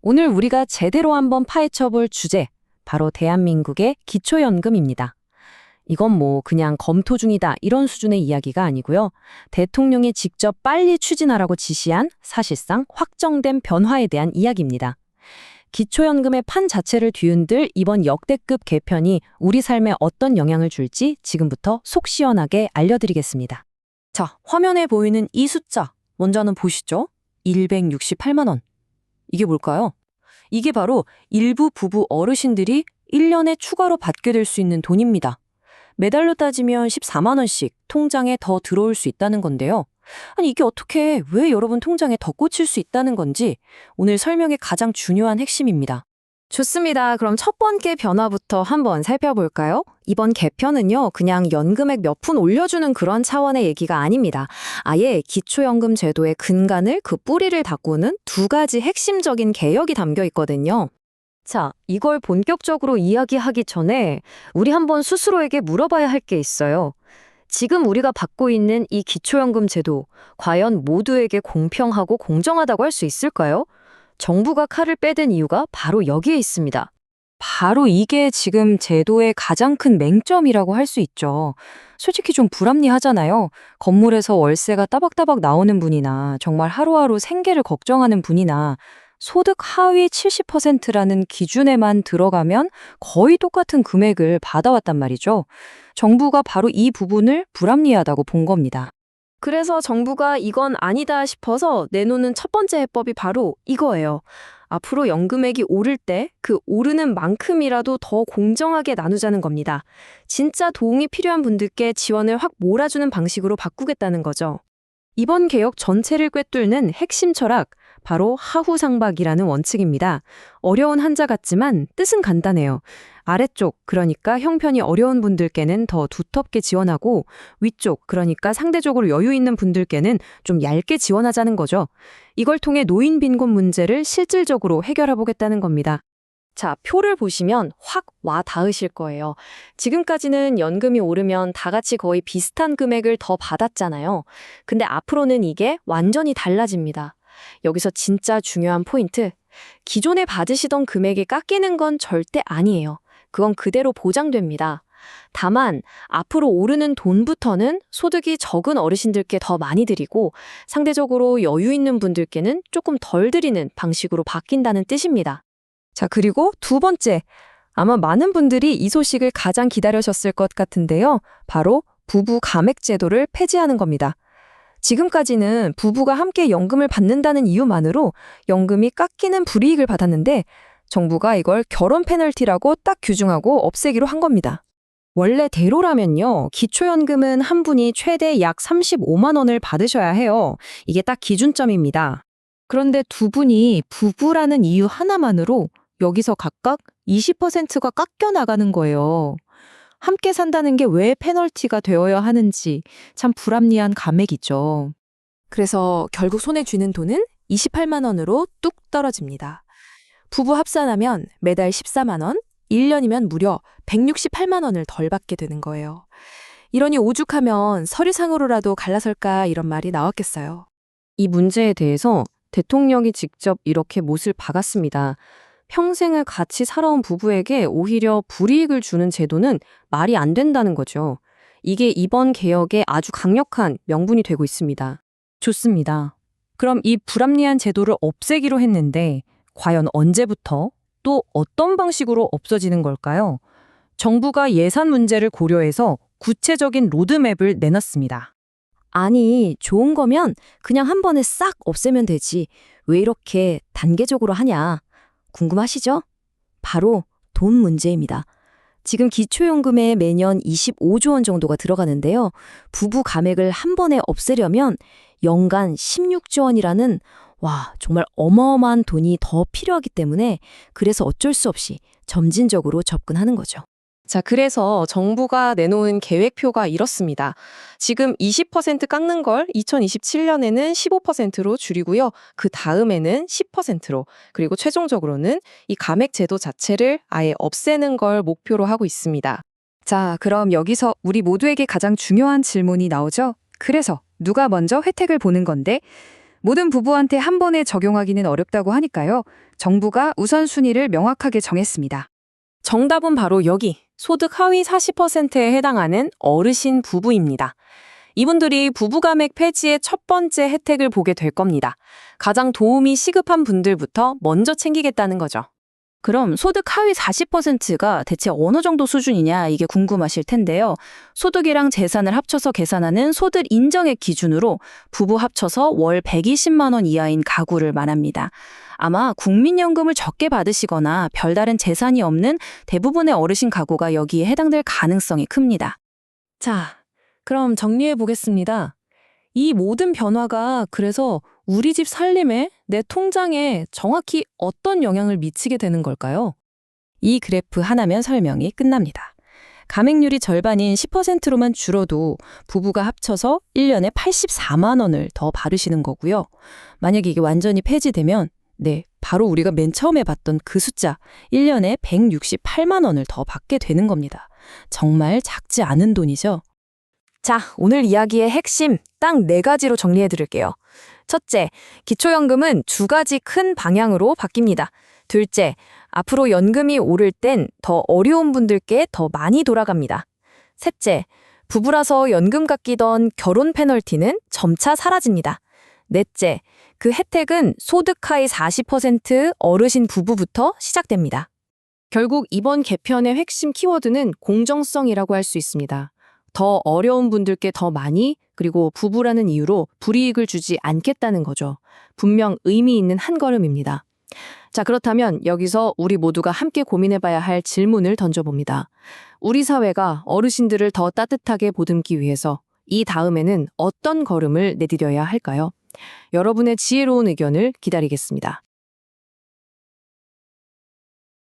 오늘 우리가 제대로 한번 파헤쳐 볼 주제, 바로 대한민국의 기초연금입니다. 이건 뭐 그냥 검토 중이다 이런 수준의 이야기가 아니고요. 대통령이 직접 빨리 추진하라고 지시한 사실상 확정된 변화에 대한 이야기입니다. 기초연금의 판 자체를 뒤흔들 이번 역대급 개편이 우리 삶에 어떤 영향을 줄지 지금부터 속 시원하게 알려드리겠습니다. 자, 화면에 보이는 이 숫자, 먼저 한번 보시죠. 168만 원. 이게 뭘까요? 이게 바로 일부 부부 어르신들이 1년에 추가로 받게 될 수 있는 돈입니다. 매달로 따지면 14만 원씩 통장에 더 들어올 수 있다는 건데요. 아니 이게 어떻게 왜 여러분 통장에 더 꽂힐 수 있다는 건지 오늘 설명의 가장 중요한 핵심입니다. 좋습니다. 그럼 첫 번째 변화부터 한번 살펴볼까요? 이번 개편은요, 그냥 연금액 몇 푼 올려주는 그런 차원의 얘기가 아닙니다. 아예 기초연금 제도의 근간을 그 뿌리를 닦고는 두 가지 핵심적인 개혁이 담겨 있거든요. 자, 이걸 본격적으로 이야기하기 전에 우리 한번 스스로에게 물어봐야 할 게 있어요. 지금 우리가 받고 있는 이 기초연금 제도, 과연 모두에게 공평하고 공정하다고 할 수 있을까요? 정부가 칼을 빼든 이유가 바로 여기에 있습니다. 바로 이게 지금 제도의 가장 큰 맹점이라고 할 수 있죠. 솔직히 좀 불합리하잖아요. 건물에서 월세가 따박따박 나오는 분이나 정말 하루하루 생계를 걱정하는 분이나 소득 하위 70%라는 기준에만 들어가면 거의 똑같은 금액을 받아왔단 말이죠. 정부가 바로 이 부분을 불합리하다고 본 겁니다. 그래서 정부가 이건 아니다 싶어서 내놓는 첫 번째 해법이 바로 이거예요. 앞으로 연금액이 오를 때 그 오르는 만큼이라도 더 공정하게 나누자는 겁니다. 진짜 도움이 필요한 분들께 지원을 확 몰아주는 방식으로 바꾸겠다는 거죠. 이번 개혁 전체를 꿰뚫는 핵심 철학, 바로 하후상박이라는 원칙입니다. 어려운 한자 같지만 뜻은 간단해요. 아래쪽, 그러니까 형편이 어려운 분들께는 더 두텁게 지원하고 위쪽, 그러니까 상대적으로 여유 있는 분들께는 좀 얇게 지원하자는 거죠. 이걸 통해 노인 빈곤 문제를 실질적으로 해결해 보겠다는 겁니다. 자, 표를 보시면 확 와 닿으실 거예요. 지금까지는 연금이 오르면 다 같이 거의 비슷한 금액을 더 받았잖아요. 근데 앞으로는 이게 완전히 달라집니다. 여기서 진짜 중요한 포인트, 기존에 받으시던 금액이 깎이는 건 절대 아니에요. 그건 그대로 보장됩니다. 다만 앞으로 오르는 돈부터는 소득이 적은 어르신들께 더 많이 드리고 상대적으로 여유 있는 분들께는 조금 덜 드리는 방식으로 바뀐다는 뜻입니다. 자, 그리고 두 번째, 아마 많은 분들이 이 소식을 가장 기다리셨을 것 같은데요. 바로 부부 감액 제도를 폐지하는 겁니다. 지금까지는 부부가 함께 연금을 받는다는 이유만으로 연금이 깎이는 불이익을 받았는데 정부가 이걸 결혼 페널티라고 딱 규정하고 없애기로 한 겁니다. 원래대로라면요, 기초연금은 한 분이 최대 약 35만 원을 받으셔야 해요. 이게 딱 기준점입니다. 그런데 두 분이 부부라는 이유 하나만으로 여기서 각각 20%가 깎여 나가는 거예요. 함께 산다는 게 왜 페널티가 되어야 하는지 참 불합리한 감액이죠. 그래서 결국 손에 쥐는 돈은 28만 원으로 뚝 떨어집니다. 부부 합산하면 매달 14만 원, 1년이면 무려 168만 원을 덜 받게 되는 거예요. 이러니 오죽하면 서류상으로라도 갈라설까 이런 말이 나왔겠어요. 이 문제에 대해서 대통령이 직접 이렇게 못을 박았습니다. 평생을 같이 살아온 부부에게 오히려 불이익을 주는 제도는 말이 안 된다는 거죠. 이게 이번 개혁의 아주 강력한 명분이 되고 있습니다. 좋습니다. 그럼 이 불합리한 제도를 없애기로 했는데 과연 언제부터 또 어떤 방식으로 없어지는 걸까요? 정부가 예산 문제를 고려해서 구체적인 로드맵을 내놨습니다. 아니, 좋은 거면 그냥 한 번에 싹 없애면 되지. 왜 이렇게 단계적으로 하냐? 궁금하시죠? 바로 돈 문제입니다. 지금 기초연금에 매년 25조 원 정도가 들어가는데요. 부부 감액을 한 번에 없애려면 연간 16조 원이라는 정말 어마어마한 돈이 더 필요하기 때문에 그래서 어쩔 수 없이 점진적으로 접근하는 거죠. 자, 그래서 정부가 내놓은 계획표가 이렇습니다. 지금 20% 깎는 걸 2027년에는 15%로 줄이고요. 그 다음에는 10%로, 그리고 최종적으로는 이 감액 제도 자체를 아예 없애는 걸 목표로 하고 있습니다. 자, 그럼 여기서 우리 모두에게 가장 중요한 질문이 나오죠? 그래서 누가 먼저 혜택을 보는 건데 모든 부부한테 한 번에 적용하기는 어렵다고 하니까요. 정부가 우선순위를 명확하게 정했습니다. 정답은 바로 여기 소득 하위 40%에 해당하는 어르신 부부입니다. 이분들이 부부가맥 폐지의 첫 번째 혜택을 보게 될 겁니다. 가장 도움이 시급한 분들부터 먼저 챙기겠다는 거죠. 그럼 소득 하위 40%가 대체 어느 정도 수준이냐 이게 궁금하실 텐데요. 소득이랑 재산을 합쳐서 계산하는 소득 인정액 기준으로 부부 합쳐서 월 120만 원 이하인 가구를 말합니다. 아마 국민연금을 적게 받으시거나 별다른 재산이 없는 대부분의 어르신 가구가 여기에 해당될 가능성이 큽니다. 자, 그럼 정리해 보겠습니다. 이 모든 변화가 그래서 우리 집 살림에, 내 통장에 정확히 어떤 영향을 미치게 되는 걸까요? 이 그래프 하나면 설명이 끝납니다. 가맹률이 절반인 10%로만 줄어도 부부가 합쳐서 1년에 84만 원을 더 바르시는 거고요. 만약에 이게 완전히 폐지되면 바로 우리가 맨 처음에 봤던 그 숫자 1년에 168만 원을 더 받게 되는 겁니다. 정말 작지 않은 돈이죠. 자, 오늘 이야기의 핵심 딱 4가지로 정리해 드릴게요. 첫째, 기초연금은 2가지 큰 방향으로 바뀝니다. 둘째, 앞으로 연금이 오를 땐 더 어려운 분들께 더 많이 돌아갑니다. 셋째, 부부라서 연금 깎이던 결혼 페널티는 점차 사라집니다. 넷째, 그 혜택은 소득 하위 40% 어르신 부부부터 시작됩니다. 결국 이번 개편의 핵심 키워드는 공정성이라고 할 수 있습니다. 더 어려운 분들께 더 많이, 그리고 부부라는 이유로 불이익을 주지 않겠다는 거죠. 분명 의미 있는 한 걸음입니다. 자, 그렇다면 여기서 우리 모두가 함께 고민해봐야 할 질문을 던져봅니다. 우리 사회가 어르신들을 더 따뜻하게 보듬기 위해서 이 다음에는 어떤 걸음을 내디뎌야 할까요? 여러분의 지혜로운 의견을 기다리겠습니다.